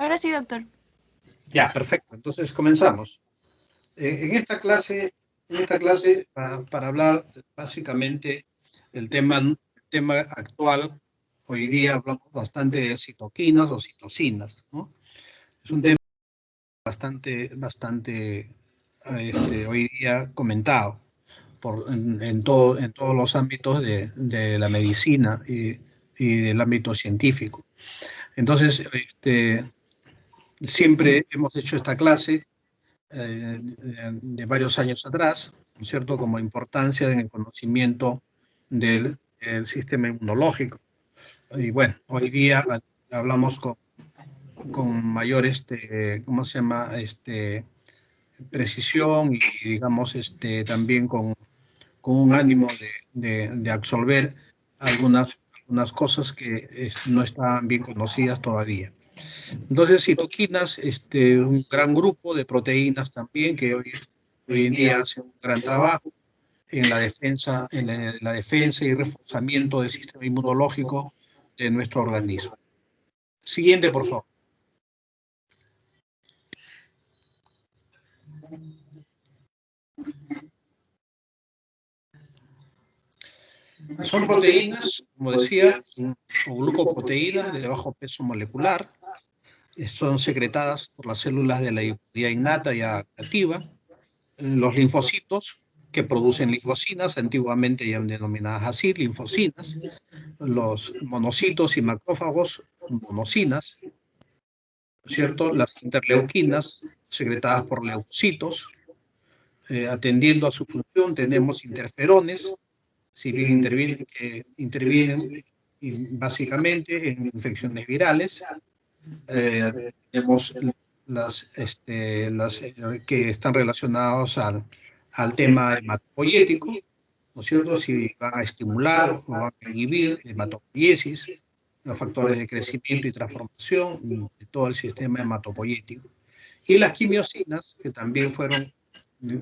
Ahora sí, doctor. Ya, perfecto. Entonces comenzamos. En esta clase, para hablar básicamente del tema actual, hoy día hablamos bastante de citoquinas o citocinas, ¿no? Es un tema bastante hoy día comentado en todos los ámbitos de la medicina y del ámbito científico. Entonces, siempre hemos hecho esta clase de varios años atrás, ¿no es cierto?, como importancia en el conocimiento del sistema inmunológico. Y bueno, hoy día hablamos con mayor, ¿cómo se llama?, precisión y digamos, también con un ánimo de absolver algunas cosas que no estaban bien conocidas todavía. Entonces, citoquinas, un gran grupo de proteínas también que hoy en día hace un gran trabajo en la defensa, la defensa y reforzamiento del sistema inmunológico de nuestro organismo. Siguiente, por favor. Son proteínas, como decía, o glucoproteínas de bajo peso molecular. Son secretadas por las células de la inmunidad innata y adaptativa. Los linfocitos, que producen linfocinas, antiguamente ya denominadas así, linfocinas. Los monocitos y macrófagos, monocinas, ¿cierto? Las interleuquinas, secretadas por leucocitos. Atendiendo a su función, tenemos interferones, si bien intervienen básicamente en infecciones virales. Tenemos las que están relacionadas al tema hematopoyético, ¿no es cierto? Si van a estimular o van a inhibir hematopoiesis, los factores de crecimiento y transformación de todo el sistema hematopoyético. Y las quimiosinas, que también fueron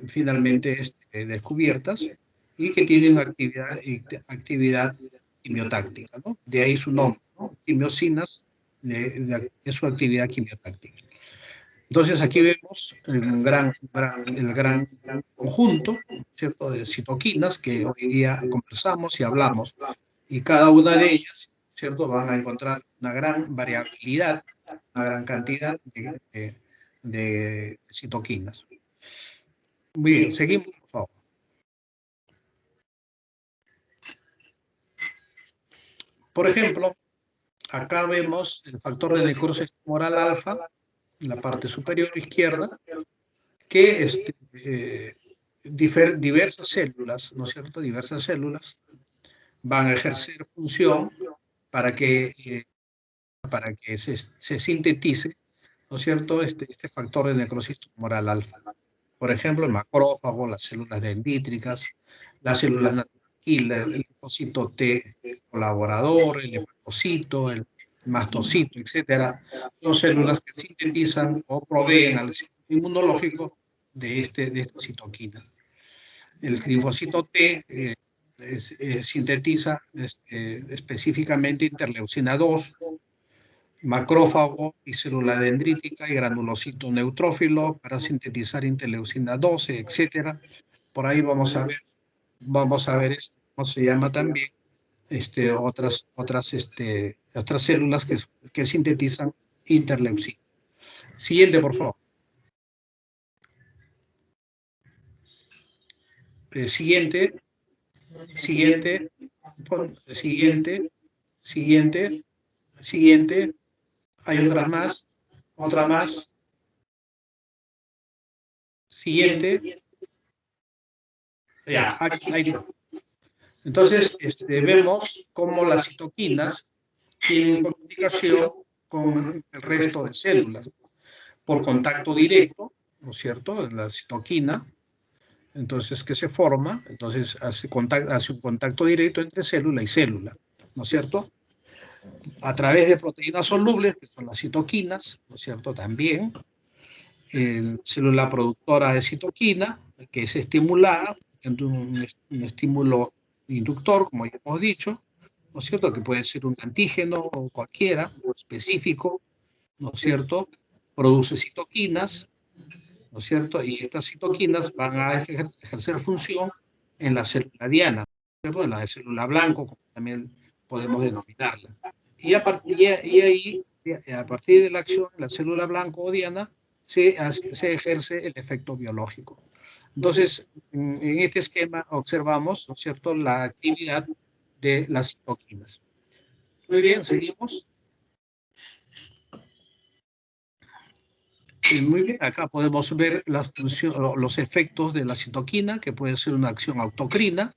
finalmente descubiertas y que tienen actividad quimiotáctica, ¿no? De ahí su nombre, ¿no? Quimiosinas, es su actividad quimiotáctica. Entonces aquí vemos el gran conjunto, ¿cierto?, de citoquinas que hoy día conversamos y hablamos, y cada una de ellas, ¿cierto?, van a encontrar una gran variabilidad, una gran cantidad de citoquinas. Muy bien, seguimos, por favor. Por ejemplo, acá vemos el factor de necrosis tumoral alfa, en la parte superior izquierda, que diversas células, ¿no es cierto?, diversas células van a ejercer función para que se sintetice, ¿no es cierto?, este factor de necrosis tumoral alfa. Por ejemplo, el macrófago, las células dendríticas, las células natural killer, el linfocito T colaborador, el hepatocito, el mastocito, etcétera, son células que sintetizan o proveen al sistema inmunológico de esta citoquina. El linfocito T sintetiza específicamente interleucina 2, macrófago y célula dendrítica y granulocito neutrófilo para sintetizar interleucina 12, etcétera. Por ahí vamos a ver cómo se llama también otras células que sintetizan interleucina. Siguiente, por favor. Siguiente. Hay otra más. Siguiente. Ya, ahí. Entonces, vemos cómo las citoquinas tienen comunicación con el resto de células por contacto directo, ¿no es cierto?, la citoquina. Entonces, ¿qué se forma? Entonces, hace un contacto directo entre célula y célula, ¿no es cierto? A través de proteínas solubles, que son las citoquinas, ¿no es cierto?, también. Célula productora de citoquina, que es estimulada, un estímulo inductor, como ya hemos dicho, ¿no es cierto?, que puede ser un antígeno o cualquiera, o específico, ¿no es cierto? Produce citoquinas, ¿no es cierto? Y estas citoquinas van a ejercer función en la célula diana, ¿no es cierto? En la célula blanco, como también podemos denominarla. Y a partir de la acción en la célula blanco o diana, se ejerce el efecto biológico. Entonces, en este esquema observamos, ¿no es cierto?, la actividad de las citoquinas. Muy bien, seguimos. Muy bien, acá podemos ver los efectos de la citoquina, que puede ser una acción autocrina,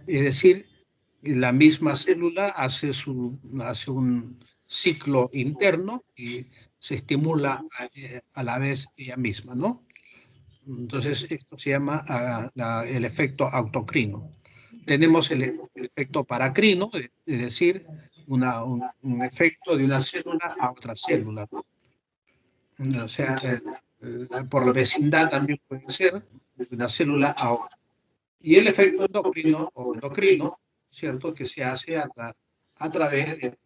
es decir, la misma célula hace un ciclo interno y se estimula a la vez ella misma, ¿no? Entonces, esto se llama el efecto autocrino. Tenemos el efecto paracrino, es decir, un efecto de una célula a otra célula, ¿no? O sea, por la vecindad también puede ser de una célula a otra. Y el efecto endocrino, ¿cierto? Que se hace a través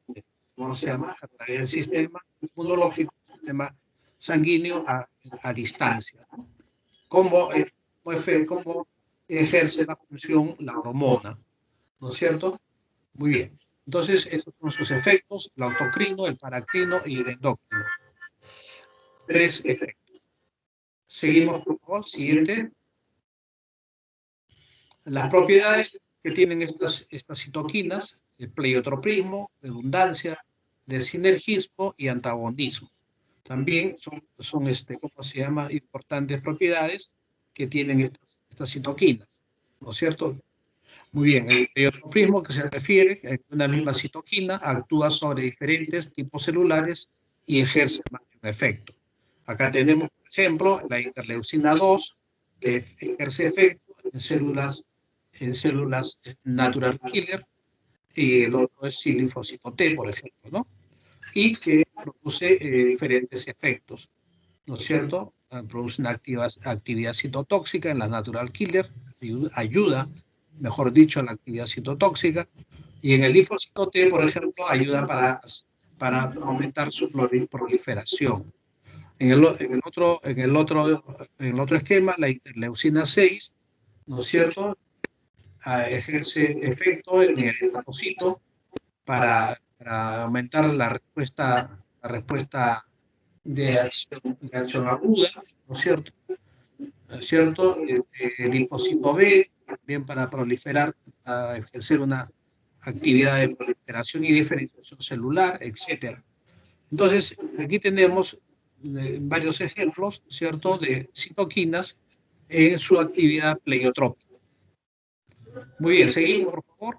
¿cómo se llama? A través del sistema inmunológico, sistema sanguíneo a distancia, ¿no? ¿Cómo ejerce la función la hormona? ¿No es cierto? Muy bien. Entonces, esos son sus efectos, el autocrino, el paracrino y el endocrino. 3 efectos. Seguimos, por favor. Siguiente. Las propiedades que tienen estas citoquinas, el pleiotropismo, redundancia, de sinergismo y antagonismo. También son ¿cómo se llama? Importantes propiedades que tienen estas citoquinas, ¿no es cierto? Muy bien, el pleiotropismo que se refiere a que una misma citoquina actúa sobre diferentes tipos celulares y ejerce más de un efecto. Acá tenemos, por ejemplo, la interleucina 2, que ejerce efecto en células natural killer, y el otro es el linfocito T, por ejemplo, ¿no? Y que produce diferentes efectos, ¿no es cierto? Produce una actividad citotóxica en la natural killer, ayuda, mejor dicho, a la actividad citotóxica, y en el linfocito T, por ejemplo, ayuda para aumentar su proliferación. En el otro esquema, la interleucina 6, ¿no es cierto?, ejerce efecto en el hepatocito para aumentar la respuesta de acción aguda, ¿no es cierto? ¿No es cierto? El linfocito B, también para proliferar, para ejercer una actividad de proliferación y diferenciación celular, etc. Entonces, aquí tenemos varios ejemplos, ¿cierto?, de citoquinas en su actividad pleiotrópica. Muy bien, seguimos, por favor.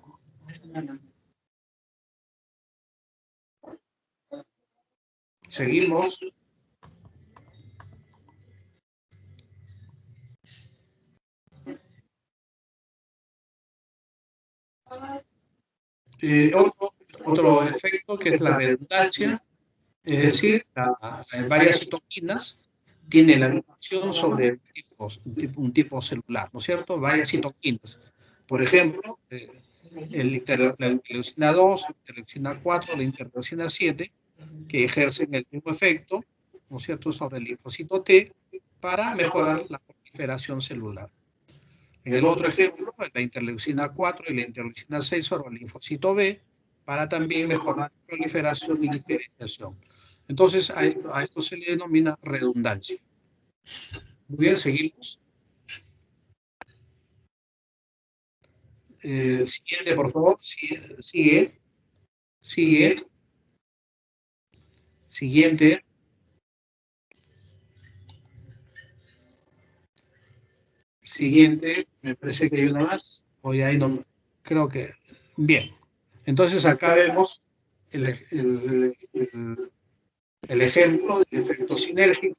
Seguimos. Otro efecto que es la redundancia, es decir, varias citoquinas tienen la acción sobre un tipo celular, ¿no es cierto? Varias citoquinas. Por ejemplo, la interleucina 2, la interleucina 4, la interleucina 7, que ejercen el mismo efecto, ¿no es cierto?, sobre el linfocito T para mejorar la proliferación celular. En el otro ejemplo, la interleucina 4 y la interleucina 6 sobre el linfocito B para también mejorar la proliferación y diferenciación. Entonces, a esto se le denomina redundancia. Muy bien, seguimos. Siguiente, por favor. Sigue. Siguiente. Siguiente. Me parece que hay una más. Hoy ahí no. Creo que. Bien. Entonces, acá vemos el ejemplo del efecto sinérgico,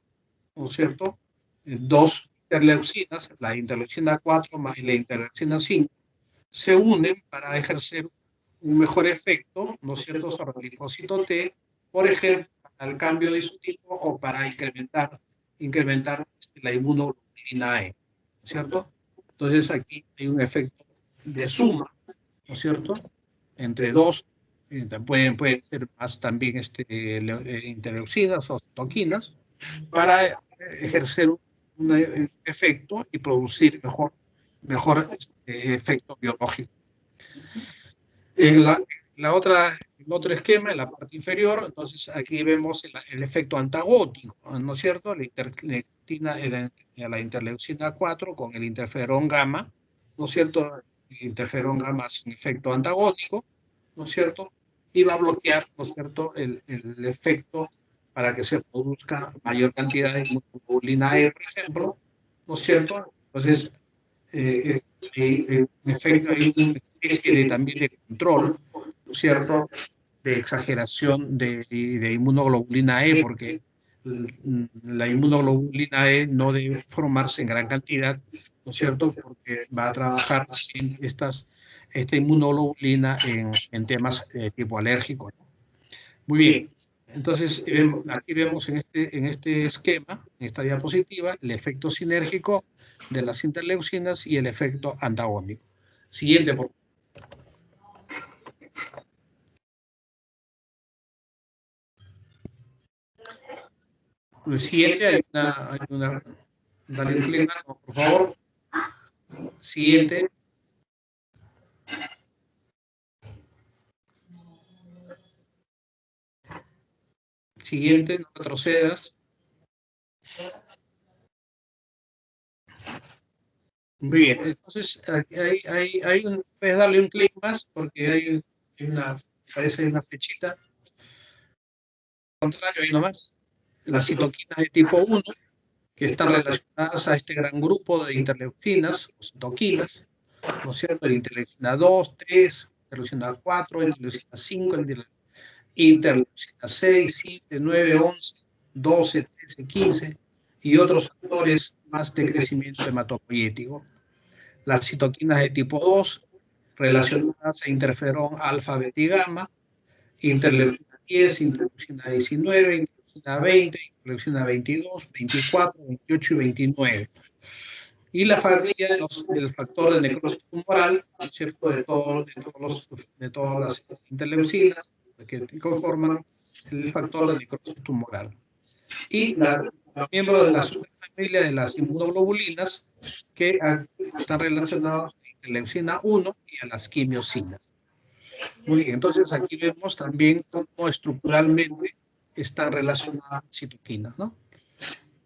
¿no es cierto? Dos interleucinas, la interleucina 4 más la interleucina 5, se unen para ejercer un mejor efecto, ¿no es cierto?, sobre el linfocito T, por ejemplo, al cambio de isotipo o para incrementar la inmunoglobulina E, ¿no es cierto? Entonces aquí hay un efecto de suma, ¿no es cierto?, entre dos Pueden ser más también interleucinas o citoquinas para ejercer un efecto y producir mejor efecto biológico. En el otro esquema, en la parte inferior, entonces aquí vemos el efecto antagónico, ¿no es cierto? La interleucina 4 con el interferón gamma, ¿no es cierto? El interferón gamma sin efecto antagónico, ¿no es cierto? Y va a bloquear, ¿no es cierto?, el efecto para que se produzca mayor cantidad de inmunoglobulina E, por ejemplo, ¿no es cierto? Entonces, en efecto, hay una especie también de control, ¿no es cierto?, de exageración de inmunoglobulina E, porque la inmunoglobulina E no debe formarse en gran cantidad, ¿no es cierto?, porque va a trabajar sin esta inmunoglobulina en temas tipo alérgico, ¿no? Muy bien. Entonces, aquí vemos en este esquema, en esta diapositiva, el efecto sinérgico de las interleucinas y el efecto antagónico. Siguiente, por favor. El siguiente, hay una dale un clic, por favor. Siguiente. Siguiente, no retrocedas. Muy bien, entonces puedes darle un clic más porque parece una flechita. Al contrario, ahí nomás. Las citoquinas de tipo 1, que están relacionadas a este gran grupo de interleucinas, o citoquinas, ¿no es cierto? La interleucina 2, 3, interleucina 4, interleucina 5, interleucina 6, 7, 9, 11, 12, 13, 15 y otros factores más de crecimiento hematopoyético. Las citoquinas de tipo 2 relacionadas a interferón alfa, beta y gamma, interleucina 10, interleucina 19, interleucina 20, interleucina 22, 24, 28 y 29. Y la familia del factor de necrosis tumoral, ¿cierto?, de todas las interleucinas que conforman el factor de necrosis tumoral. Y los miembros de la superfamilia de las inmunoglobulinas que están relacionados a la interleucina 1 y a las quimiosinas. Muy bien, entonces aquí vemos también cómo estructuralmente están relacionadas citoquinas, ¿no?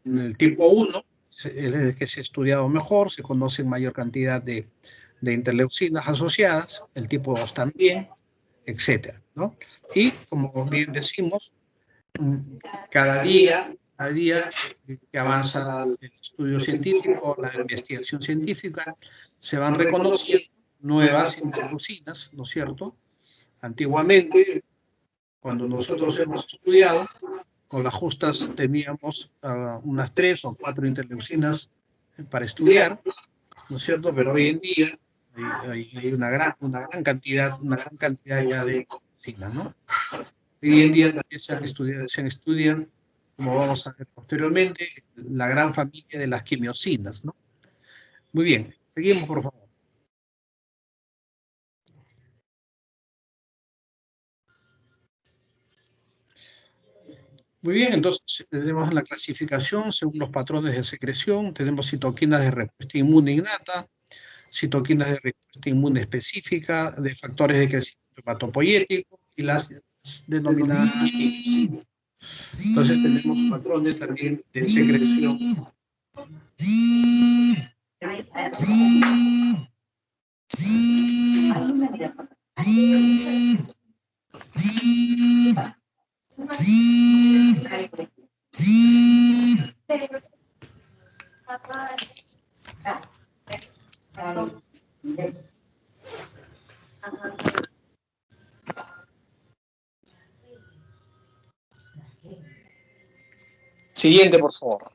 En el tipo 1, el que se ha estudiado mejor, se conocen mayor cantidad de interleucinas asociadas, el tipo 2 también, etcétera, ¿no? Y como bien decimos, cada día que avanza el estudio científico, la investigación científica, se van reconociendo nuevas interleucinas, ¿no es cierto? Antiguamente, cuando nosotros hemos estudiado, con las justas teníamos unas 3 o 4 interleucinas para estudiar, ¿no es cierto? Pero hoy en día hay una gran cantidad ya de interleucinas, ¿no? Hoy en día también se estudian, como vamos a ver posteriormente, la gran familia de las quimiosinas, ¿no? Muy bien, seguimos, por favor. Muy bien, entonces tenemos la clasificación según los patrones de secreción. Tenemos citoquinas de respuesta inmune innata, citoquinas de respuesta inmune específica, de factores de crecimiento hematopoyético y las denominadas quimiosinas. Entonces tenemos patrones también de secreción. Siguiente, por favor.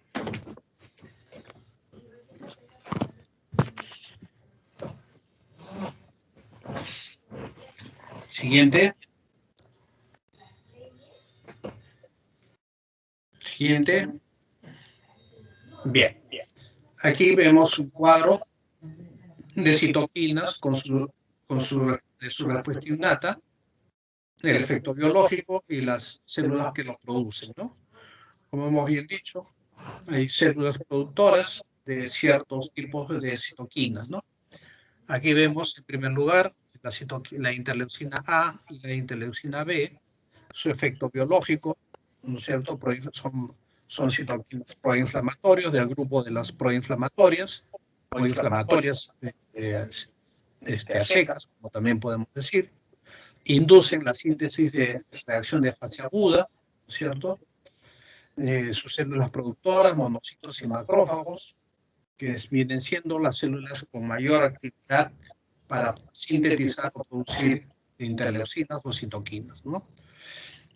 Siguiente. Siguiente. Bien. Aquí vemos un cuadro de citoquinas con su respuesta innata, el efecto biológico y las células que los producen, ¿no? Como hemos bien dicho, hay células productoras de ciertos tipos de citoquinas, ¿no? Aquí vemos, en primer lugar, la interleucina A y la interleucina B, su efecto biológico, ¿no es cierto? Son citoquinas proinflamatorios del grupo de las proinflamatorias, o inflamatorias a secas, como también podemos decir, inducen la síntesis de reacción de fase aguda, ¿no es cierto? Sus células productoras, monocitos y macrófagos, que vienen siendo las células con mayor actividad para sintetizar o producir interleucinas o citoquinas, ¿no?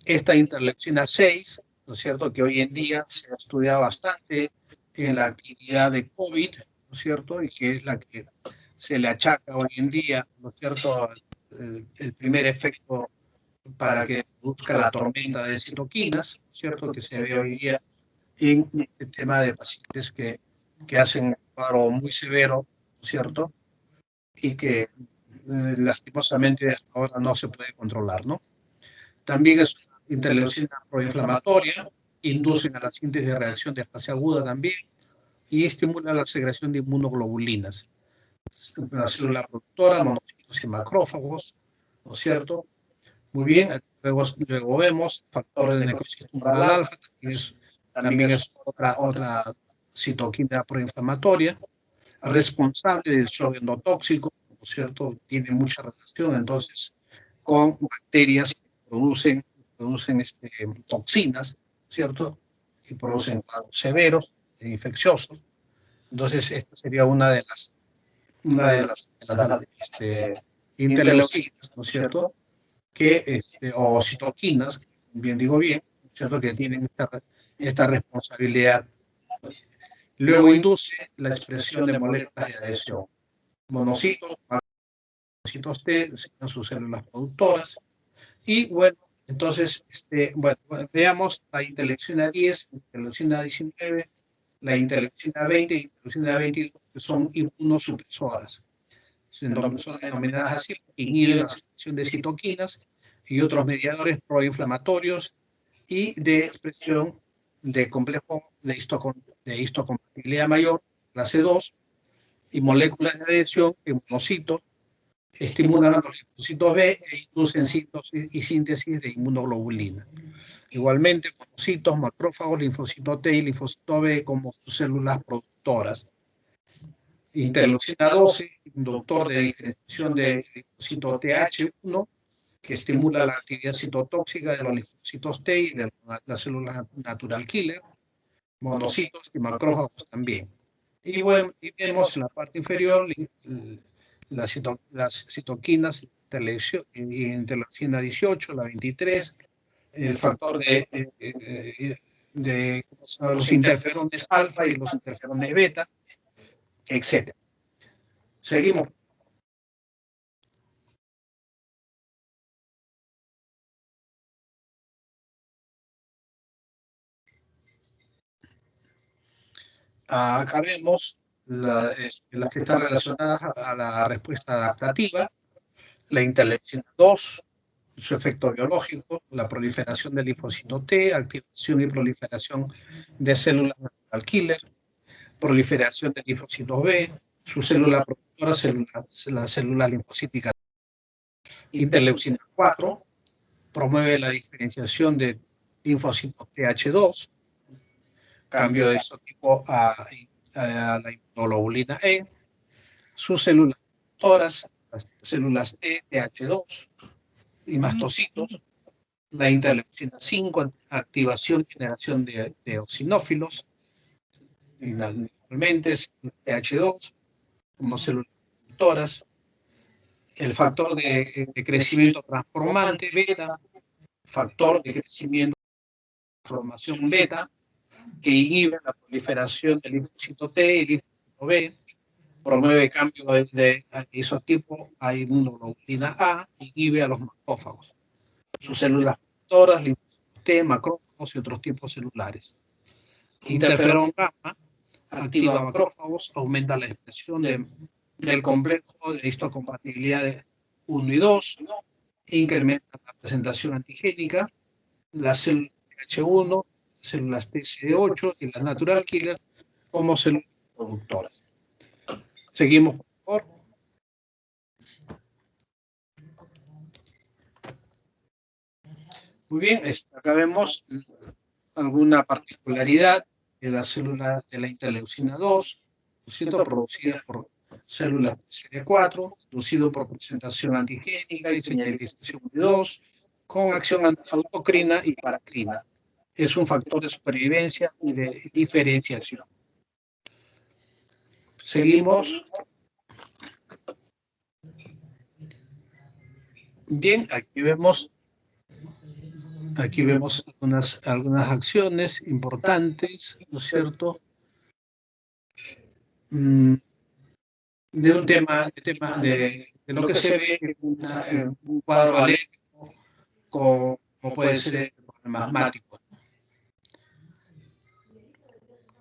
Esta interleucina 6, ¿no es cierto?, que hoy en día se ha estudiado bastante en la actividad de COVID, ¿no es cierto?, y que es la que se le achaca hoy en día, ¿no es cierto?, el primer efecto para que produzca la tormenta de citoquinas, ¿no es cierto?, que se ve hoy día en el tema de pacientes que hacen un cuadro muy severo, ¿no es cierto?, y que lastimosamente hasta ahora no se puede controlar, ¿no? También es una interleucina proinflamatoria, inducen a la síntesis de reacción de fase aguda también, y estimula la segregación de inmunoglobulinas. La célula productora, monocitos y macrófagos, ¿no es cierto? Muy bien, luego vemos factor de necrosis tumoral alfa, también es otra citoquina proinflamatoria, responsable del shock endotóxico, ¿no es cierto? Tiene mucha relación entonces con bacterias que producen toxinas, ¿cierto? Y producen cuadros severos, infecciosos. Entonces, esta sería una de las interleucinas, ¿no es cierto? O citoquinas, bien digo bien, ¿cierto? Que tienen esta responsabilidad. Luego induce la expresión de moléculas de adhesión. Monocitos, monocitos T, son sus células productoras. Y bueno, entonces, veamos la interleucina 10, la interleucina 19, la interleucina 20 y la interleucina 22, que son inmunosupresoras. Son denominadas así, inhiben la secreción de citoquinas y otros mediadores proinflamatorios y de expresión de complejo de histocompatibilidad mayor, clase 2, y moléculas de adhesión en monocitos, estimulan a los linfocitos B e inducen síntesis de inmunoglobulina. Igualmente, monocitos, macrófagos, linfocito T y linfocito B como sus células productoras. Interleucina 12, inductor de diferenciación de linfocito TH1, que estimula la actividad citotóxica de los linfocitos T y de la célula natural killer, monocitos y macrófagos también. Y bueno, y vemos en la parte inferior las citoquinas, interleucina 18, la 23, el factor de los interferones alfa y los interferones beta, etc. Seguimos. Acá vemos las que están relacionadas a la respuesta adaptativa, la interleucina 2, su efecto biológico, la proliferación del linfocito T, activación y proliferación de células natural killer, proliferación de linfocitos B, su célula productora, la célula linfocítica. Interleucina 4 promueve la diferenciación de linfocitos TH2, cambio de isotipo a la inmunoglobulina E, sus células productoras, las células T, TH2 y mastocitos, la interleucina 5, activación y generación de eosinófilos, finalmente TH2 como células productoras, el factor de crecimiento transformante beta, factor de crecimiento de transformación beta, que inhibe la proliferación del linfocito T y linfocito B, promueve cambio de isotipo a inmunoglobulina A, inhibe a los macrófagos, sus células productoras, linfocitos T, macrófagos y otros tipos celulares. Interferón gamma activa macrófagos, aumenta la expresión del complejo de histocompatibilidad 1 y 2, incrementan la presentación antigénica, las células TH1, células TCD8 y las natural killers como células productoras. Seguimos, por favor. Muy bien, acá vemos alguna particularidad de las células de la interleucina 2, ¿cierto? Producidas por células CD4, producido por presentación antigénica y señalización de 2, con acción autocrina y paracrina. Es un factor de supervivencia y de diferenciación. Seguimos. Bien, aquí vemos algunas acciones importantes, ¿no es cierto? De un tema de lo que se ve en un cuadro alérgico, como puede ser el problema asmático.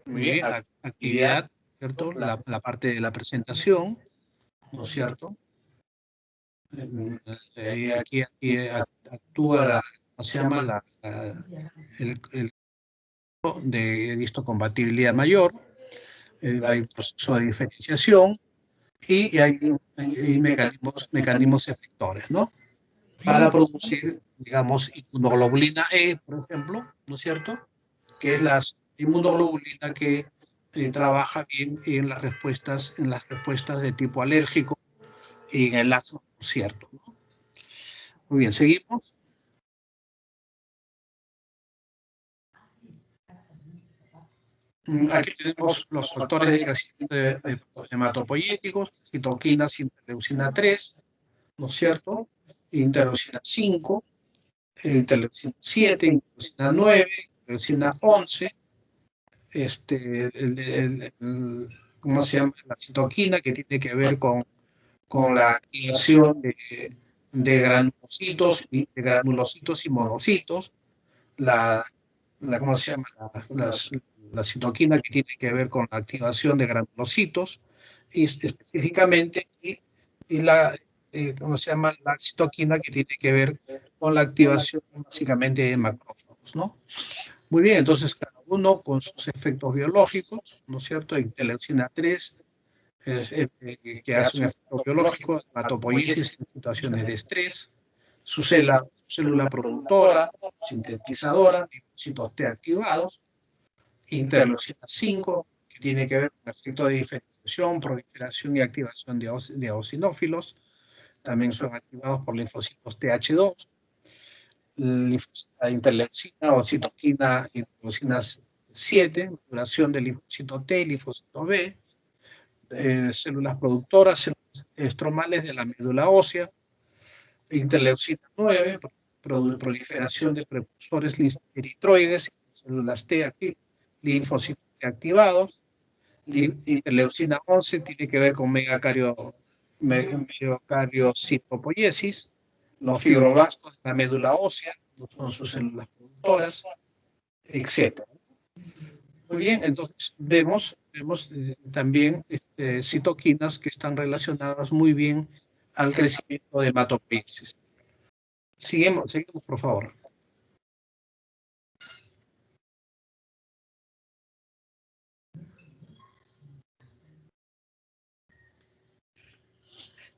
Muy bien, actividad, ¿cierto? La parte de la presentación, ¿no es cierto? Aquí actúa ¿cómo se llama? El de histocompatibilidad mayor, hay un proceso de diferenciación y hay mecanismos efectores, ¿no? Para producir, digamos, inmunoglobulina E, por ejemplo, ¿no es cierto? Que es la inmunoglobulina que trabaja bien en las respuestas de tipo alérgico y en el asma, por cierto, ¿no? Muy bien, seguimos. Aquí tenemos los factores de crecimiento hematopoyéticos, citoquinas, interleucina 3, ¿no es cierto? Interleucina 5, interleucina 7, interleucina 9, interleucina 11, ¿cómo se llama? La citoquina, que tiene que ver con la activación de granulocitos y monocitos, ¿cómo se llama? La citoquina, que tiene que ver con la activación de granulocitos, y específicamente, ¿cómo se llama? La citoquina, que tiene que ver con la activación básicamente de macrófagos, ¿no? Muy bien, entonces cada uno con sus efectos biológicos, ¿no es cierto? Interleucina 3, que hace un efecto biológico, hematopoiesis en situaciones de estrés, su célula productora, sintetizadora, linfocitos T activados, interleucina 5, que tiene que ver con el efecto de diferenciación, proliferación y activación de eosinófilos, también son activados por linfocitos TH2, la interleucina o citoquina, interleucina 7, maduración del linfocito T, linfocito B, células productoras, células estromales de la médula ósea, interleucina 9, proliferación de precursores eritroides, células T, linfocitos T activados, interleucina 11 tiene que ver con megacariocitopoiesis, los fibroblastos de la médula ósea, no son sus células productoras, etc. Muy bien, entonces vemos también citoquinas que están relacionadas muy bien al crecimiento de hematopoiesis. Seguimos, por favor.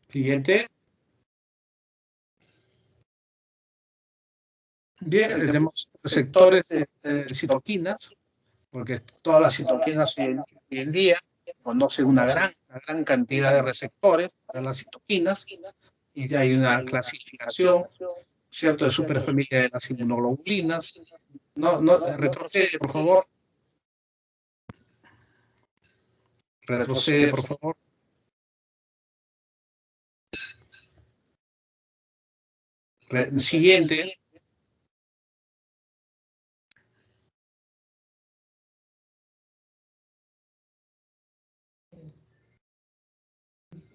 Siguiente. Bien, tenemos receptores de citoquinas, porque todas las citoquinas hoy en día conocen una gran cantidad de receptores para las citoquinas, y ya hay una clasificación, ¿cierto?, de superfamilia de las inmunoglobulinas. Retrocede, por favor. Retrocede, por favor. Siguiente.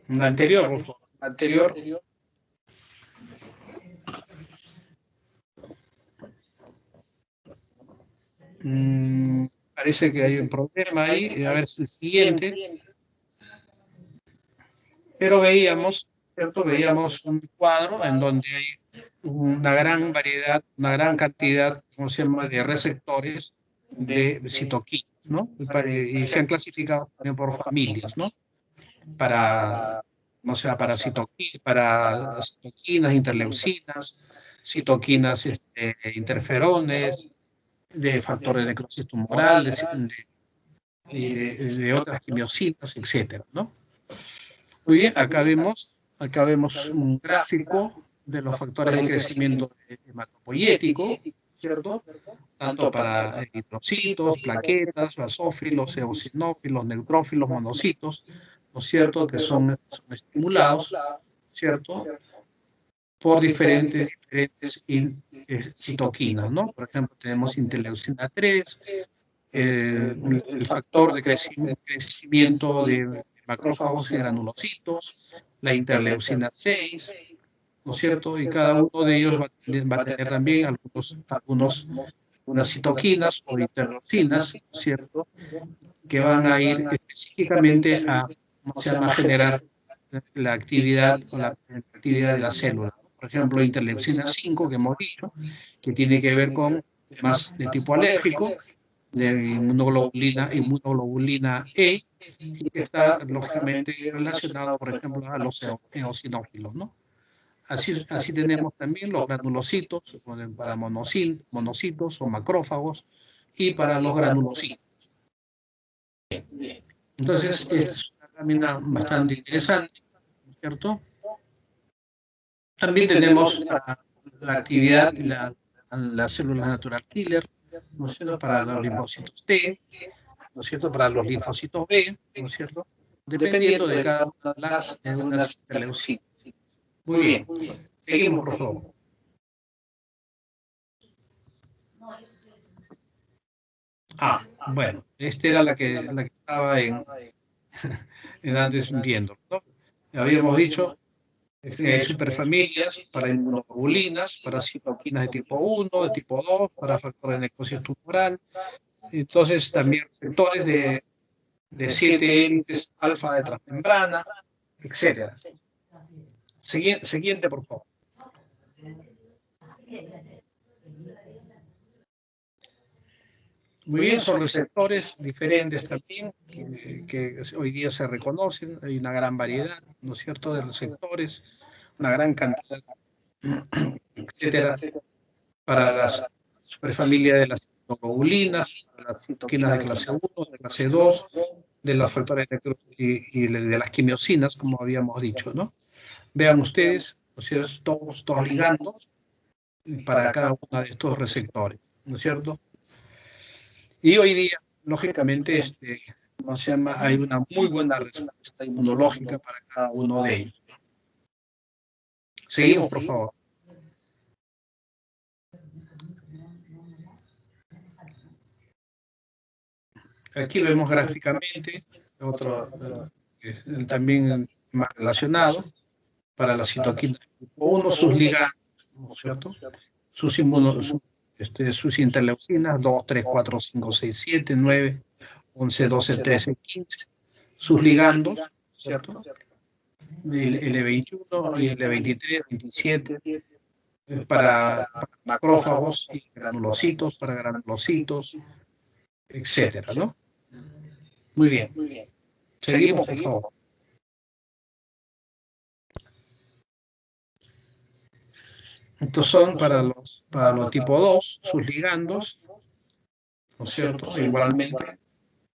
La anterior, por favor. La anterior. Parece que hay un problema ahí. A ver si el siguiente. Pero veíamos, ¿cierto? Veíamos un cuadro en donde hay una gran variedad, una gran cantidad, ¿cómo se llama?, de receptores de citoquinas, ¿no? Y se han clasificado también por familias, ¿no? Para, o sea, para citoquinas, interleucinas, citoquinas, interferones, de factores de necrosis tumorales, de otras quimiosinas, etcétera, ¿no? Muy bien, acá vemos un gráfico de los factores de crecimiento hematopoyético, ¿cierto? Tanto para eritrocitos, plaquetas, basófilos, eosinófilos, neutrófilos, monocitos, ¿no es cierto?, que son estimulados, ¿cierto?, por diferentes citoquinas, ¿no? Por ejemplo, tenemos interleucina 3, el factor de crecimiento de macrófagos y granulocitos, la interleucina 6, ¿no es cierto? Y cada uno de ellos va a tener también unas citoquinas o interleucinas, ¿no es cierto?, que van a ir específicamente a, ¿cómo se llama?, a generar la actividad o la actividad de la célula. Por ejemplo, interleucina 5, que hemos dicho, que tiene que ver con temas de tipo alérgico, de inmunoglobulina E, y que está lógicamente relacionado, por ejemplo, a los eosinófilos, ¿no? Así tenemos también los granulocitos para monocitos o macrófagos y para los granulocitos. Entonces, es una lámina bastante interesante, ¿no es cierto? También tenemos la actividad y las células natural killer, ¿no es cierto?, para los linfocitos T, ¿no es cierto?, para los linfocitos B, ¿no es cierto?, dependiendo de cada una de las interleucinas. Muy bien, seguimos, por favor. Bueno, esta era la que estaba en antes viendo, ¿no? Habíamos dicho que hay superfamilias para inmunoglobulinas, para citoquinas de tipo 1, de tipo 2, para factores de necrosis tumoral. Entonces, también receptores de 7 hélices alfa de transmembrana, etc. Siguiente, por favor. Muy bien, son receptores diferentes también, que hoy día se reconocen, hay una gran variedad, ¿no es cierto?, de receptores, una gran cantidad, etcétera, para las superfamilias de las citoglobulinas, para las citoquinas de clase 1, de clase 2, de los factores y de las quimiosinas, como habíamos dicho, ¿no? Vean ustedes, ¿no es cierto?, todos ligandos para cada uno de estos receptores, ¿no es cierto? Y hoy día, lógicamente, ¿cómo se llama?, hay una muy buena respuesta inmunológica para cada uno de ellos. Seguimos, por favor. Aquí vemos gráficamente otro también más relacionado para las citoquinas tipo 1, sus ligandos, ¿no es cierto?, sus interleucinas 2, 3, 4, 5, 6, 7, 9, 11, 12, 13, 15, sus ligandos, ¿cierto?, el L21 y el L23, 27, para macrófagos y granulocitos, para granulocitos, etcétera, ¿no? Muy bien. Seguimos, por favor. Estos son para los tipo 2, sus ligandos, ¿no es cierto? Igualmente,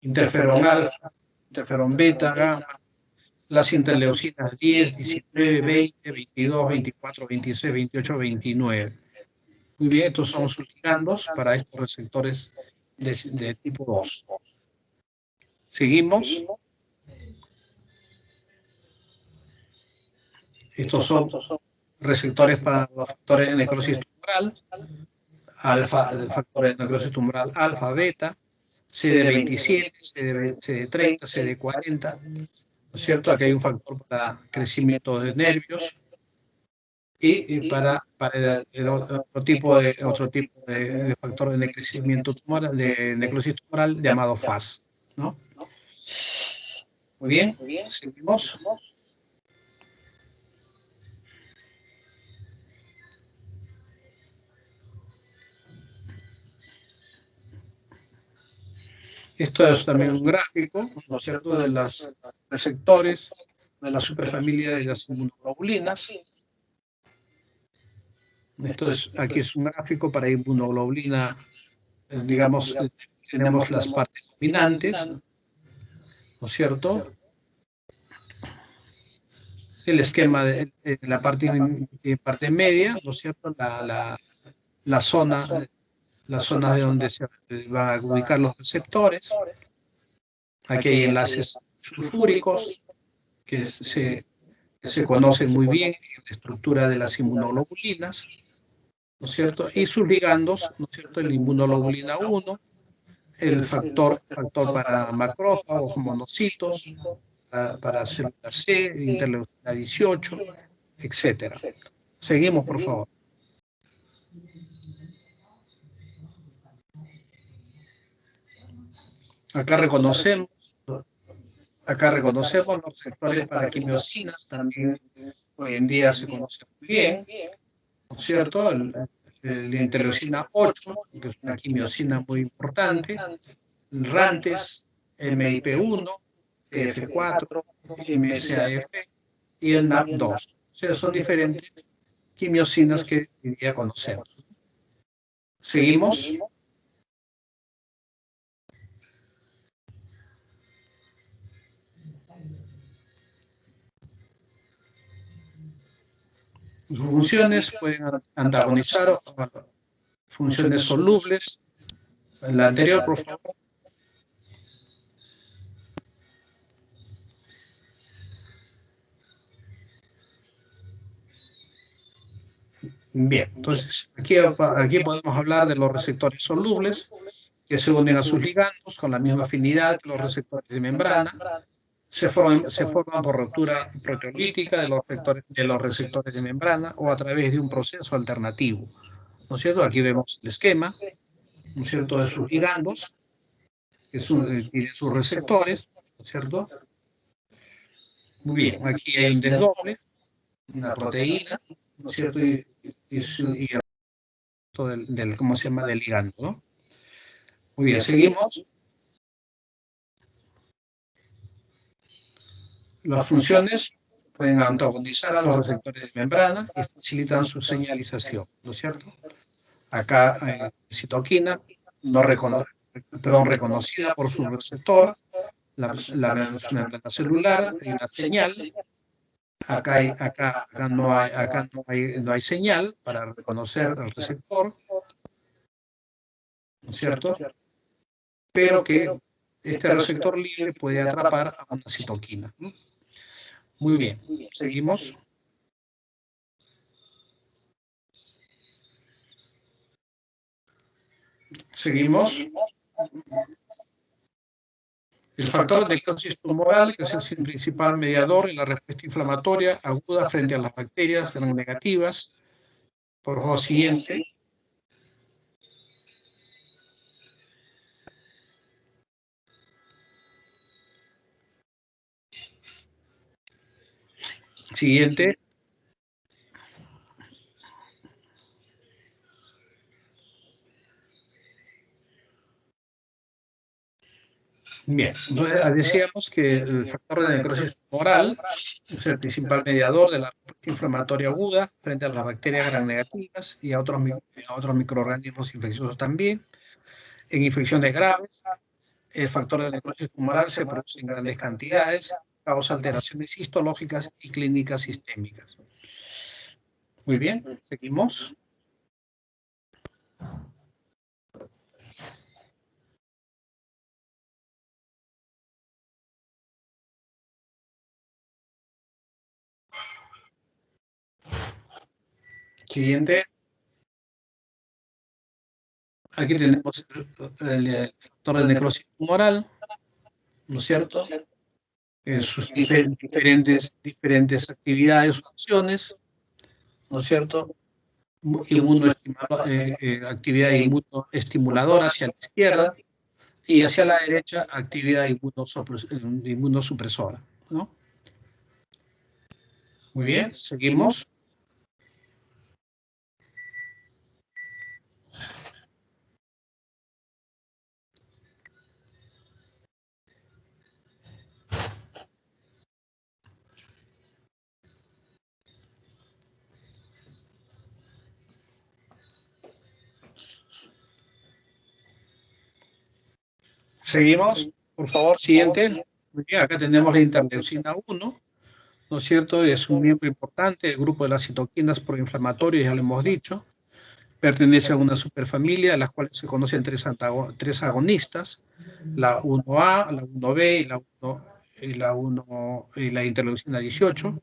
interferón alfa, interferón beta, gamma, las interleucinas 10, 19, 20, 22, 24, 26, 28, 29. Muy bien, estos son sus ligandos para estos receptores de tipo 2. Seguimos. Estos son receptores para los factores de necrosis tumoral, factores de necrosis tumoral alfa, beta, CD27, CD30, CD40, ¿no es cierto? Aquí hay un factor para crecimiento de nervios y para otro tipo de factor de crecimiento tumoral, de necrosis tumoral llamado FAS, ¿no? Muy bien, seguimos. Esto es también un gráfico, ¿no es cierto?, de los receptores de la superfamilia de las inmunoglobulinas. Aquí es un gráfico para inmunoglobulina, digamos, tenemos las partes dominantes, ¿no es cierto? El esquema de la parte media, ¿no es cierto?, la zona de donde se van a ubicar los receptores. Aquí hay enlaces sulfúricos que se conocen muy bien en la estructura de las inmunoglobulinas, ¿no es cierto? Y sus ligandos, ¿no es cierto? El inmunoglobulina 1, el factor para macrófagos, monocitos, para células C, interleucina 18, etcétera. Seguimos, por favor. Acá reconocemos los receptores para quimiosinas, también hoy en día se conocen muy bien, ¿no es cierto? La interleucina 8, que es una quimiosina muy importante, el RANTES, MIP1, TF4, MSAF y el NAP2. O sea, son diferentes quimiosinas que hoy día conocemos. Seguimos. Sus funciones pueden antagonizar funciones solubles. En la anterior, por favor. Bien, entonces aquí podemos hablar de los receptores solubles que se unen a sus ligandos con la misma afinidad que los receptores de membrana. Se forman por ruptura proteolítica de los receptores de membrana o a través de un proceso alternativo, ¿no es cierto? Aquí vemos el esquema, ¿no es cierto?, de sus ligandos, que tienen sus receptores, ¿no es cierto? Muy bien, aquí hay un desdoble, una proteína, ¿no es cierto?, y el ¿cómo se llama?, del ligando, ¿no? Muy bien, seguimos. Las funciones pueden antagonizar a los receptores de membrana y facilitan su señalización, ¿no es cierto? Acá hay citoquina, reconocida por su receptor, la membrana celular, hay una señal. Acá no hay señal para reconocer el receptor, ¿no es cierto? Pero que este receptor libre puede atrapar a una citoquina, ¿no? Muy bien, seguimos. Seguimos. El factor de necrosis tumoral, que es el principal mediador en la respuesta inflamatoria aguda frente a las bacterias gram negativas. Por favor, siguiente. Siguiente. Bien, entonces decíamos que el factor de necrosis tumoral es el principal mediador de la respuesta inflamatoria aguda frente a las bacterias gram negativas y a otros microorganismos infecciosos también. En infecciones graves, el factor de necrosis tumoral se produce en grandes cantidades, causa alteraciones histológicas y clínicas sistémicas. Muy bien, seguimos. Siguiente. Aquí tenemos el factor de necrosis tumoral, ¿no es cierto? Sus diferentes actividades o acciones, ¿no es cierto? Actividad inmunoestimuladora hacia la izquierda y hacia la derecha actividad inmunosupresora, ¿no? Muy bien, seguimos. Seguimos, por favor, siguiente. Muy bien, acá tenemos la interleucina 1, ¿no es cierto? Es un miembro importante del grupo de las citoquinas proinflamatorias, ya lo hemos dicho. Pertenece a una superfamilia, a las cuales se conocen tres agonistas, la 1A, la 1B y la interleucina 18,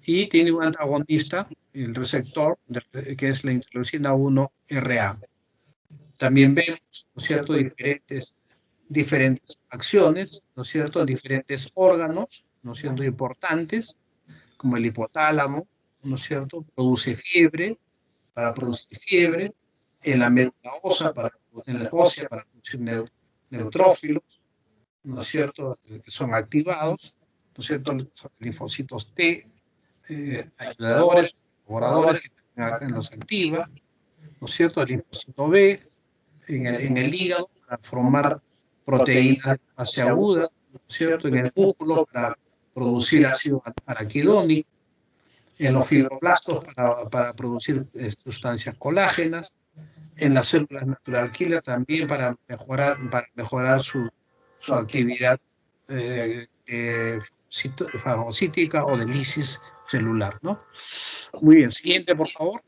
y tiene un antagonista, el receptor, que es la interleucina 1RA. También vemos, ¿no es cierto?, diferentes acciones, ¿no es cierto?, en diferentes órganos, ¿no es cierto?, importantes, como el hipotálamo, ¿no es cierto?, produce fiebre, para producir fiebre, en la médula ósea en la ósea para producir neutrófilos, ¿no es cierto?, que son activados, ¿no es cierto?, son linfocitos T, ayudadores, colaboradores que también los activa, ¿no es cierto?, el linfocito B en el hígado para formar proteínas de fase aguda, ¿no es cierto?, en el músculo para producir ácido araquidónico, en los fibroblastos para producir sustancias colágenas, en las células natural killer también para mejorar su actividad fagocítica o de lisis celular, ¿no? Muy bien, siguiente, por favor.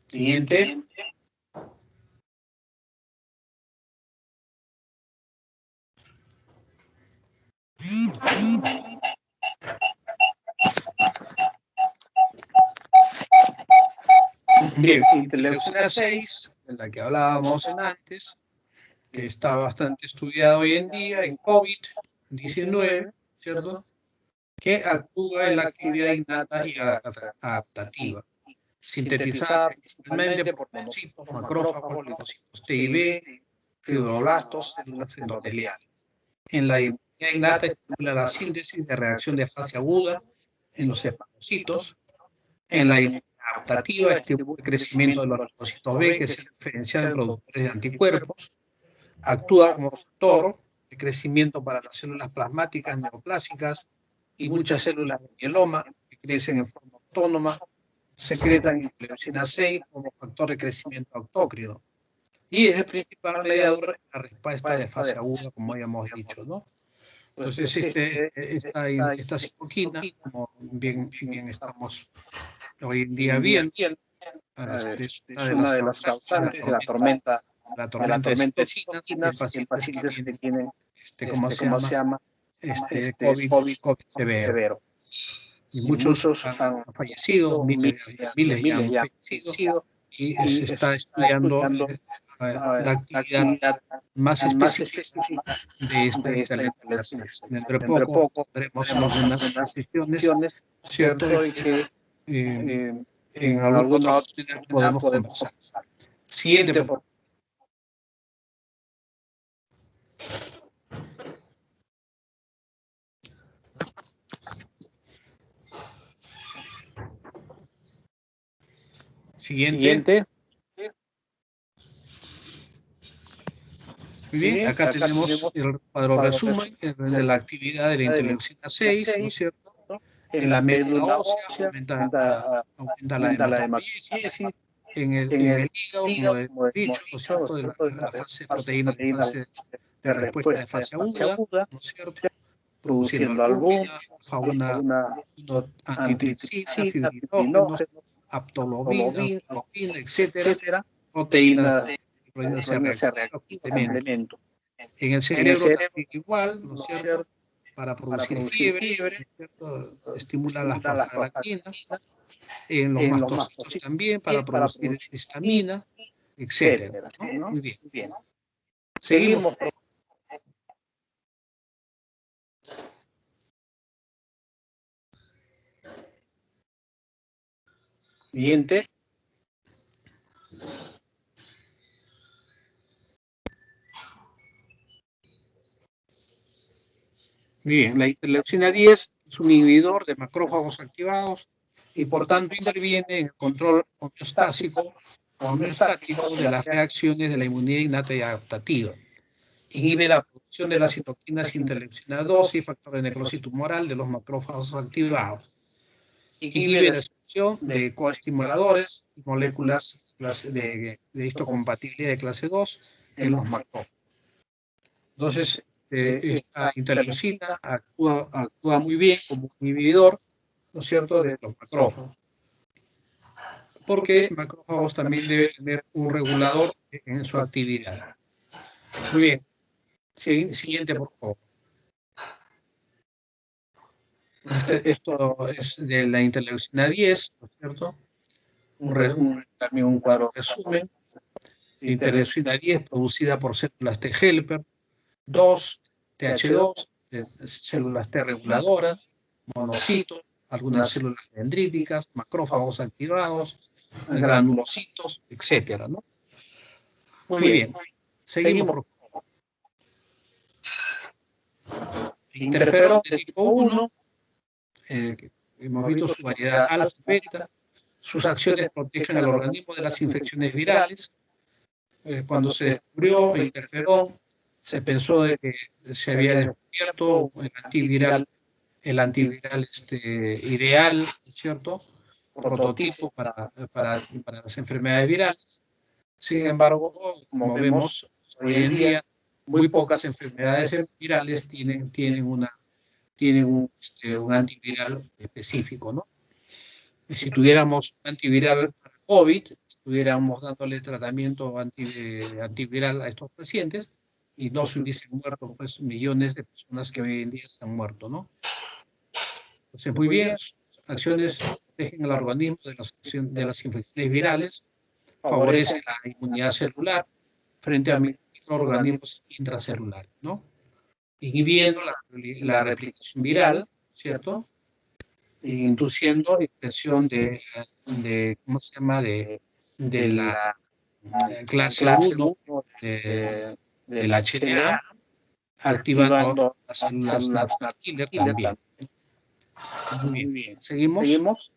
Siguiente. Bien, interleucina 6, de la que hablábamos antes, que está bastante estudiado hoy en día en COVID-19, ¿cierto?, que actúa en la actividad innata y adaptativa, sintetizada principalmente por monocitos, macrófagos, linfocitos T y B, fibroblastos, células endoteliales. En la inmunidad innata estimula la síntesis de reacción de fase aguda en los hepatocitos. En la inmunidad adaptativa estimula el crecimiento de los linfocitos B, que se diferencian en productores de anticuerpos. Actúa como factor de crecimiento para las células plasmáticas neoplásicas y muchas células de mieloma que crecen en forma autónoma, secretan interleucina 6 como factor de crecimiento autócrino. Y es el principal mediador de la respuesta de fase aguda, como habíamos dicho, ¿no? Entonces, esta citoquina, como bien estamos hoy en día viendo, es una de las causantes de la tormenta de citocinas en pacientes que tienen, ¿cómo se llama? COVID severo. Y muchos han fallecido, miles ya han fallecido, y se está estudiando la actividad más específica de esta interleucina 6. Dentro de poco tendremos algunas sesiones, ¿cierto? Y que en alguna otra podemos conversar. Siguiente, por favor. Siguiente. Muy bien, acá tenemos el cuadro resumen de la actividad de la interleucina 6, ¿no es cierto? En la médula ósea aumenta la hematopoiesis, en el hígado, como he dicho, ¿no es cierto?, de la fase proteína de respuesta de fase aguda, ¿no es cierto?, produciendo albúmina, fauna antitripsina, fibrinógenos, aptolobina, etcétera, proteína C complemento. En el cerebro también igual, ¿no es cierto?, para producir fiebre, ¿no es cierto?, estimula las prostaglandinas, en los mastocitos también para producir histamina, etcétera, ¿no? Muy bien. Seguimos. Siguiente. Bien, la interleucina 10 es un inhibidor de macrófagos activados y por tanto interviene en el control homeostático de las reacciones de la inmunidad innata y adaptativa. Inhibe la producción de las citoquinas interleucina 2 y factor de necrosis tumoral de los macrófagos activados. Inhibe la expresión de coestimuladores y moléculas de histocompatibilidad de clase 2 en los macrófagos. Entonces, esta interleucina actúa muy bien como inhibidor, ¿no es cierto?, de los macrófagos. Porque macrófagos también debe tener un regulador en su actividad. Muy bien. Siguiente, por favor. Esto es de la interleucina 10, ¿no es cierto? También un cuadro resumen. Interleucina 10 producida por células T helper, 2, TH2, células T reguladoras, monocitos, algunas células dendríticas, macrófagos activados, granulocitos, etcétera, ¿no? Muy bien. Seguimos, por favor. Interferón de tipo 1, hemos visto su variedad alfa y beta, sus acciones protegen al organismo de las infecciones virales. Cuando se descubrió el interferón, se pensó de que se había descubierto el antiviral ideal, ¿cierto?, prototipo para las enfermedades virales. Sin embargo, como vemos, hoy en día, muy pocas enfermedades virales tienen un antiviral específico, ¿no? Si tuviéramos un antiviral para COVID, estuviéramos dándole tratamiento antiviral a estos pacientes y no se hubiesen muerto pues, millones de personas que hoy en día están muertos, ¿no? Entonces, muy bien, sus acciones protegen al organismo de las infecciones virales, favorece la inmunidad celular frente a microorganismos intracelulares, ¿no? Inhibiendo la replicación viral, ¿cierto?, induciendo expresión ¿cómo se llama?, de la clase 1 del HLA, activando las células natural killer también. Muy bien. ¿Seguimos?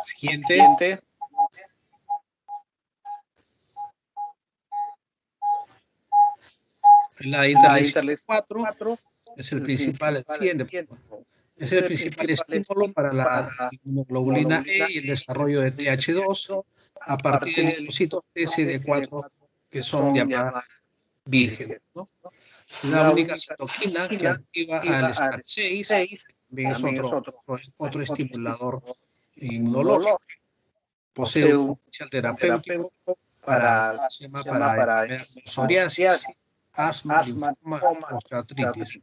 Siguiente. La interleucina 4 es el principal, es el principal estímulo para la inmunoglobulina E y el desarrollo de TH2 a partir de linfocitos TCD4 que son llamadas vírgenes, ¿no? La única citoquina que activa al STAT6 también es otro estimulador inmunológico. Posee un potencial terapéutico para enfermedades como psoriasis, asma, linfoma, osteoartritis.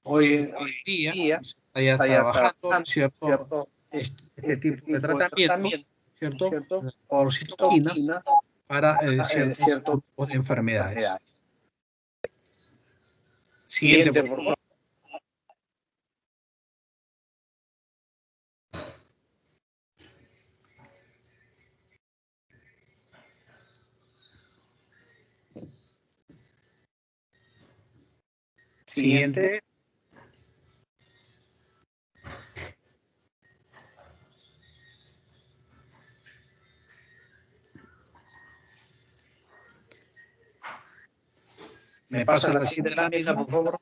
Hoy en día se está ya trabajando, ¿cierto?, este tipo de tratamiento, ¿cierto?, por citoquinas para ciertos grupos de enfermedades. Siguiente, por favor. Siguiente. ¿Me pasa la siguiente lámina, por favor?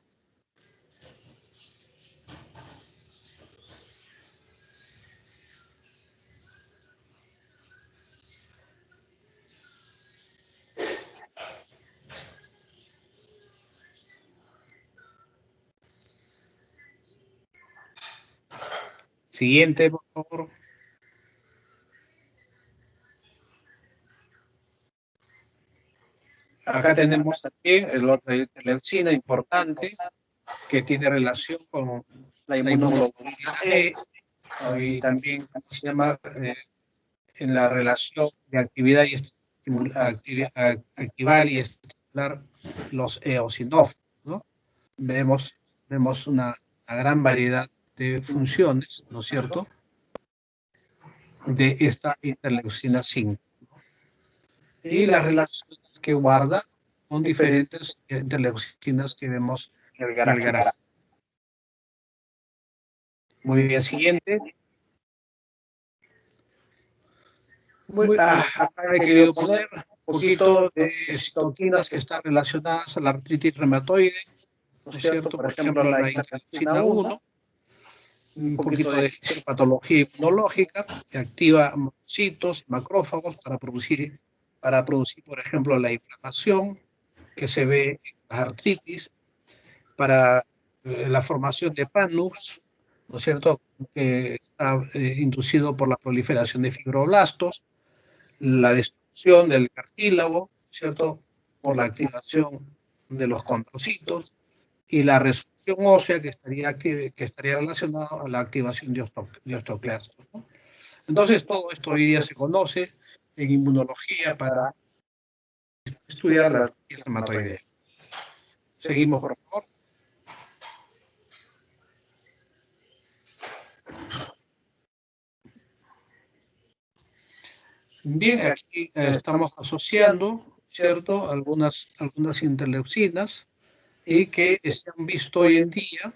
Siguiente, por favor. Acá tenemos también el otro interleucina importante que tiene relación con la inmunoglobulina E y también, ¿cómo se llama?, en la relación de actividad y activar y estimular los eosinófilos, ¿no? Vemos una gran variedad de funciones, ¿no es cierto?, de esta interleucina 5. Y las relaciones que guarda son diferentes interleucinas que vemos en el gráfico. Muy bien, siguiente. Acá he querido poner un poquito de citoquinas que están relacionadas a la artritis reumatoide, ¿no es cierto? Por ejemplo, la interleucina 1, un poquito de patología inmunológica que activa monocitos, macrófagos para producir, por ejemplo, la inflamación que se ve en la artritis, para la formación de PANUS, ¿no es cierto?, que está inducido por la proliferación de fibroblastos, la destrucción del cartílago, ¿cierto?, por la activación de los condrocitos, y la resorción ósea que estaría relacionada a la activación de osteoclastos, ¿no? Entonces, todo esto hoy día se conoce en inmunología para estudiar la artritis reumatoidea. Seguimos, por favor. Bien, aquí estamos asociando, ¿cierto?, algunas interleucinas y que se han visto hoy en día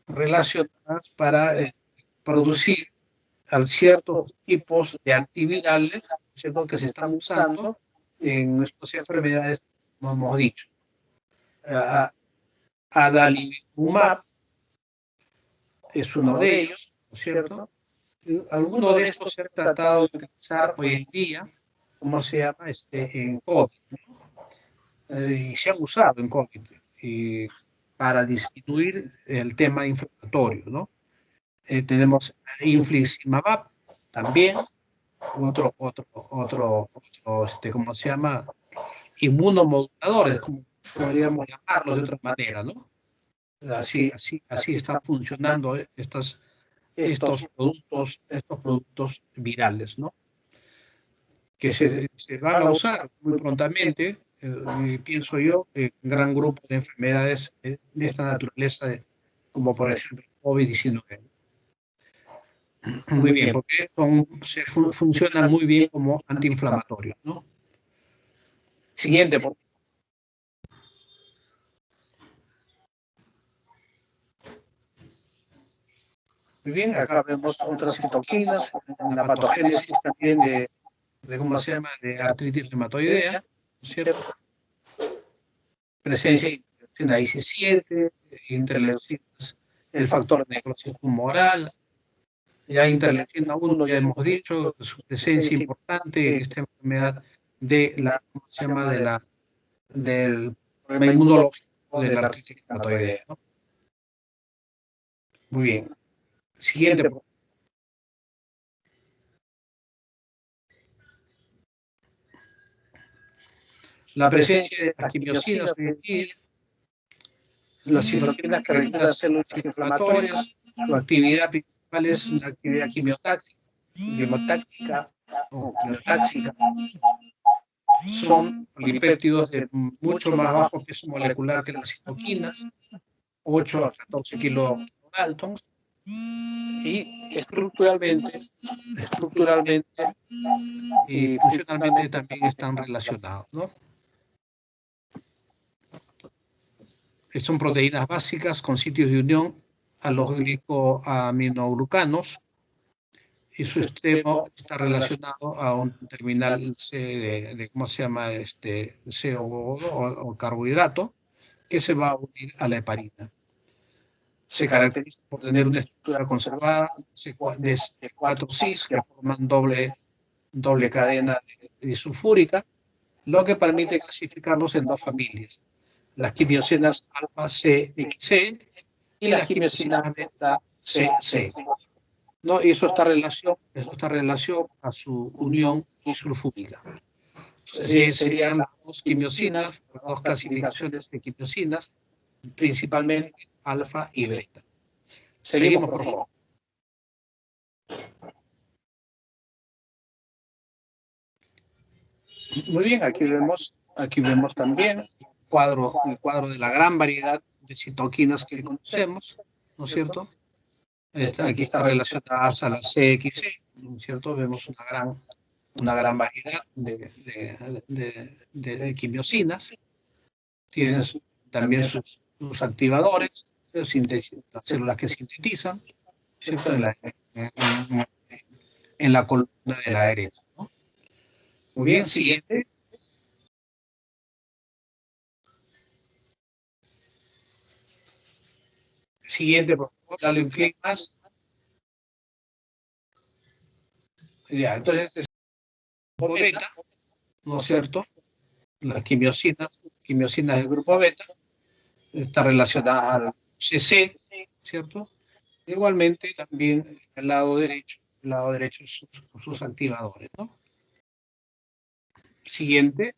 relacionadas para producir ciertos tipos de antivirales, ¿cierto?, que se están usando en estas enfermedades, como hemos dicho. Adalimumab es uno de ellos, ¿no es cierto? Algunos de estos se han tratado de utilizar hoy en día, ¿cómo se llama?, en COVID, ¿no? Y se han usado en COVID para disminuir el tema inflamatorio, ¿no? Tenemos infliximab también, otro, ¿cómo se llama?, inmunomoduladores, como podríamos llamarlos de otra manera, ¿no? Así están funcionando estos productos virales, ¿no?, que se van a usar muy prontamente, pienso yo, en un gran grupo de enfermedades de esta naturaleza, como por ejemplo COVID-19. Muy bien, porque funcionan muy bien como antiinflamatorios, ¿no? Siguiente, por favor. Muy bien, acá vemos otras citoquinas en la patogénesis también de ¿cómo se llama?, de artritis reumatoidea, ¿no es cierto? Presencia de interleucina 17, interleucinas, el factor de necrosis tumoral, ya interleucina 1, ya hemos dicho, su presencia importante en esta enfermedad de la, ¿cómo se llama?, del problema inmunológico de la artritis reumatoidea, ¿no? Muy bien. Siguiente. La presencia de las quimiosinas hoy en día, las citoquinas que regulan células inflamatorias, su actividad principal es una actividad quimiotáxica, son polipéptidos de mucho más bajo peso molecular que las citoquinas, 8 a 14 kilodaltons, y estructuralmente y funcionalmente también están relacionados, ¿no? Son proteínas básicas con sitios de unión a los glicoaminoglucanos, y su extremo está relacionado a un terminal C de ¿cómo se llama?, CO2 o carbohidrato, que se va a unir a la heparina. Se caracteriza por tener una estructura conservada de 4 cis que forman doble cadena disulfúrica, lo que permite clasificarlos en dos familias: las quimiosinas alfa CXC y las quimiosinas beta CC, ¿no? Y eso está relación a su unión disulfúrica. Serían las dos quimiosinas, las dos clasificaciones de quimiosinas, principalmente alfa y beta. Seguimos, por favor. Muy bien, aquí vemos también el cuadro de la gran variedad de citoquinas que conocemos, ¿no es cierto? Aquí está relacionadas a la CXC, ¿no es cierto? Vemos una gran variedad de quimiosinas. Tienen también sus activadores, las células que sintetizan, ¿cierto? En la columna de la derecha, ¿no? Muy bien, siguiente. Siguiente, por favor, dale un clic más. Ya, entonces, es grupo beta, ¿no es cierto? Las quimiosinas del grupo beta, está relacionada al CC, ¿cierto? Igualmente, también el lado derecho sus activadores, ¿no? Siguiente.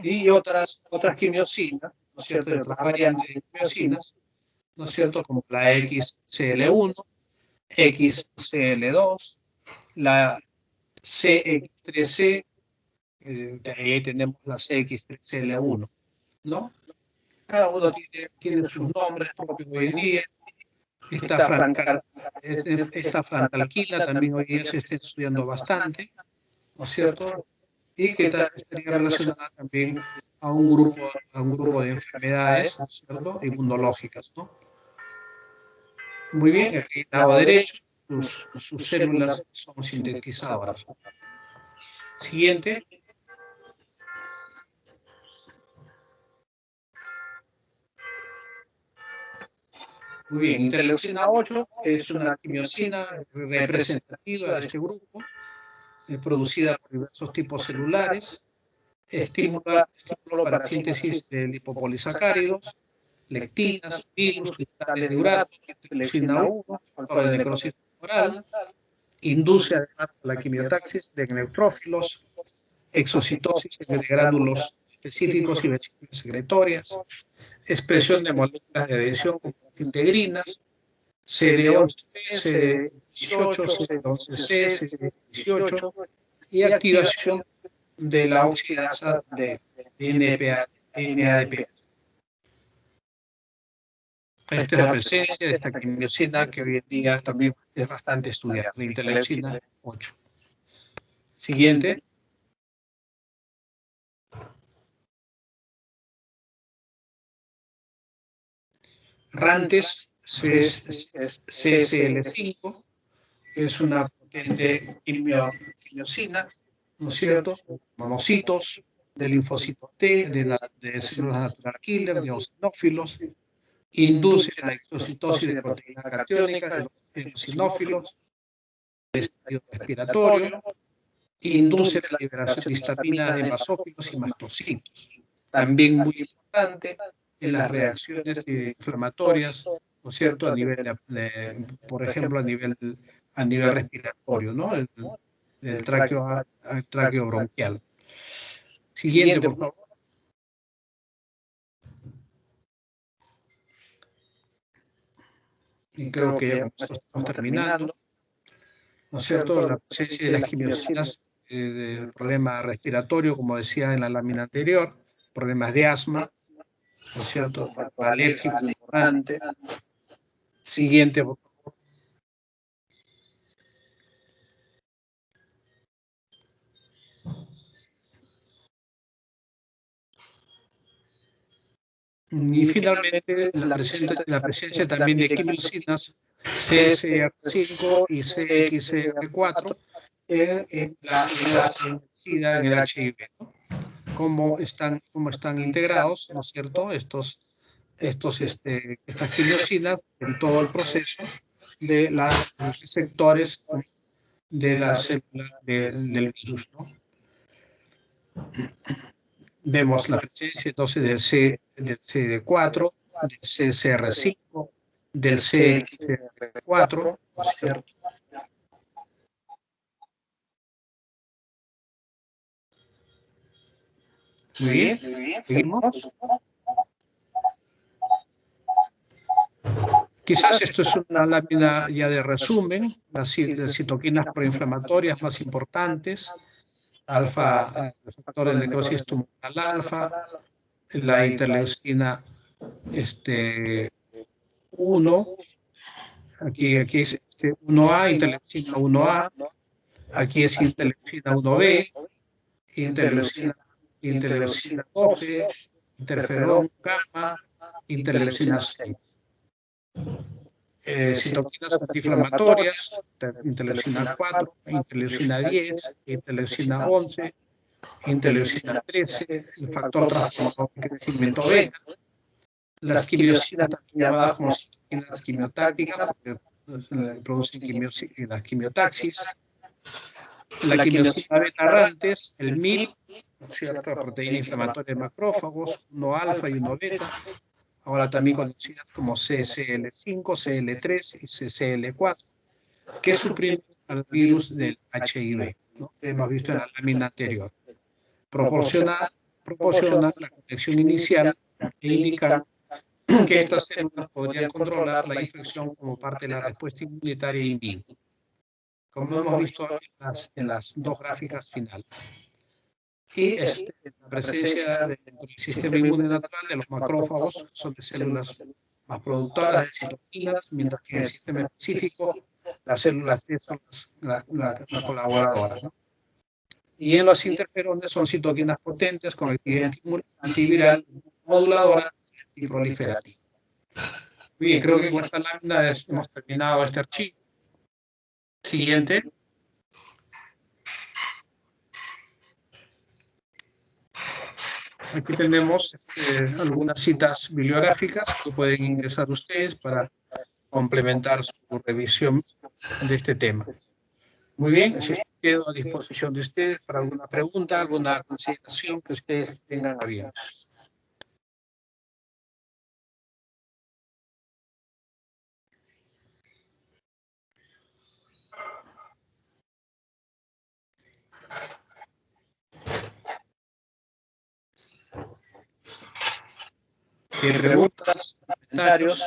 Y otras quimiosinas, ¿no es cierto? Y otras variantes de quimiosinas, ¿no es cierto? Como la XCL1, XCL2, la CX3C, ahí tenemos la CX3CL1, ¿no? Cada uno tiene sus nombres propios hoy en día. Esta francalquila también hoy día se está estudiando bastante, ¿no es cierto? Y que estaría relacionada también a un grupo de enfermedades, ¿no es cierto? Inmunológicas, ¿no? Muy bien, aquí al lado derecho, sus células son sintetizadoras. Siguiente. Muy bien, interleucina 8 es una quimiosina representativa de este grupo, producida por diversos tipos celulares, estímulo para síntesis de lipopolisacáridos, lectinas, virus, cristales de urato, interleucina 1, factor de necrosis tumoral, induce además la quimiotaxis de neutrófilos, exocitosis de gránulos específicos y vesículas secretorias, expresión de moléculas de adhesión como integrinas, CD11, CD18, CD11C, CD18 y activación de la oxidasa de NADPH. Esta es la presencia de esta quimiosina que hoy en día también es bastante estudiada, la interleucina 8. Siguiente. Rantes CCL5 es una potente quimiosina, ¿no es cierto? Monocitos de linfocitos T, de células natural killer, de eosinófilos, induce la exocitosis de proteína catiónica de los eosinófilos, el estadio respiratorio, induce la liberación de histamina de basófilos y mastocitos. También muy importante en las reacciones inflamatorias, ¿no es cierto? A nivel por ejemplo, a nivel respiratorio, ¿no? El tráqueo bronquial. Siguiente, por favor. Y creo que ya estamos terminando, ¿no es cierto? La presencia de las quimiosinas del problema respiratorio, como decía en la lámina anterior, problemas de asma, ¿no es cierto? Alérgico importante. Siguiente, por favor. Y finalmente, la presencia también de quimiosinas CCR5 y CXCR4 en el HIV, ¿no? Cómo están integrados, ¿no es cierto?, estas quimiosinas en todo el proceso de los receptores de las células del virus, ¿no? Vemos la presencia entonces del CD4, del CCR5, del CXCR4, ¿no es cierto? Muy bien, seguimos. Quizás esto es una lámina ya de resumen, las citoquinas proinflamatorias más importantes, el factor de necrosis tumoral alfa, la interleucina 1, aquí 1A, interleucina 1A, aquí es interleucina 1B, interleucina 12, interferón gamma, interleucina 6. Citoquinas antiinflamatorias, interleucina 4, interleucina 10, interleucina 11, interleucina 13, el factor transformador de crecimiento beta, las quimiosinas llamadas como citoquinas quimiotácticas, porque producen la quimiotaxis, la quimiosina beta errantes, el MIP, ¿cierto? La proteína inflamatoria de macrófagos, 1 alfa y 1 beta, ahora también conocidas como CCL5, CL3 y CCL4, que suprimen al virus del HIV, ¿no? Que hemos visto en la lámina anterior. Proporciona la protección inicial e indican que estas células podrían controlar la infección como parte de la respuesta inmunitaria in vivo, como hemos visto en las dos gráficas finales. Y la presencia dentro del sistema inmune natural de los macrófagos, son de células más productoras de citoquinas, mientras que en el sistema específico las células T son las colaboradoras, ¿no? Y en los interferones son citoquinas potentes con actividad antiviral, moduladora y proliferativa. Muy bien, creo que con esta lámina hemos terminado este archivo. Siguiente. Aquí tenemos algunas citas bibliográficas que pueden ingresar ustedes para complementar su revisión de este tema. Muy bien, así quedo a disposición de ustedes para alguna pregunta, alguna consideración que ustedes tengan a bien. Preguntas, comentarios.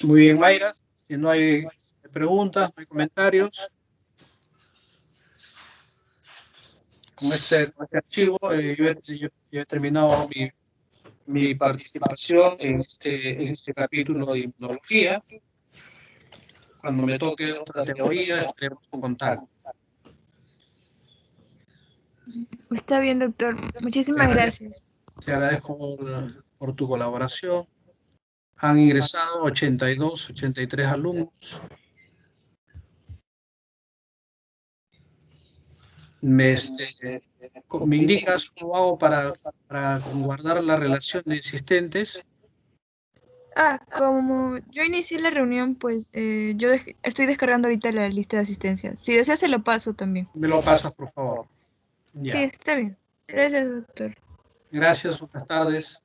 Muy bien, Mayra. Si no hay preguntas, no hay comentarios. Con este archivo yo he terminado mi participación en este capítulo de inmunología. Cuando me toque otra teoría, estaremos en contacto. Está bien, doctor. Muchísimas gracias. Te agradezco por tu colaboración. Han ingresado 82, 83 alumnos. ¿Me indicas cómo hago para guardar las relaciones existentes? Como yo inicié la reunión, pues yo estoy descargando ahorita la lista de asistencia. Si desea, se lo paso también. Me lo pasas, por favor. Sí, Ya. está bien. Gracias, doctor. Gracias, buenas tardes.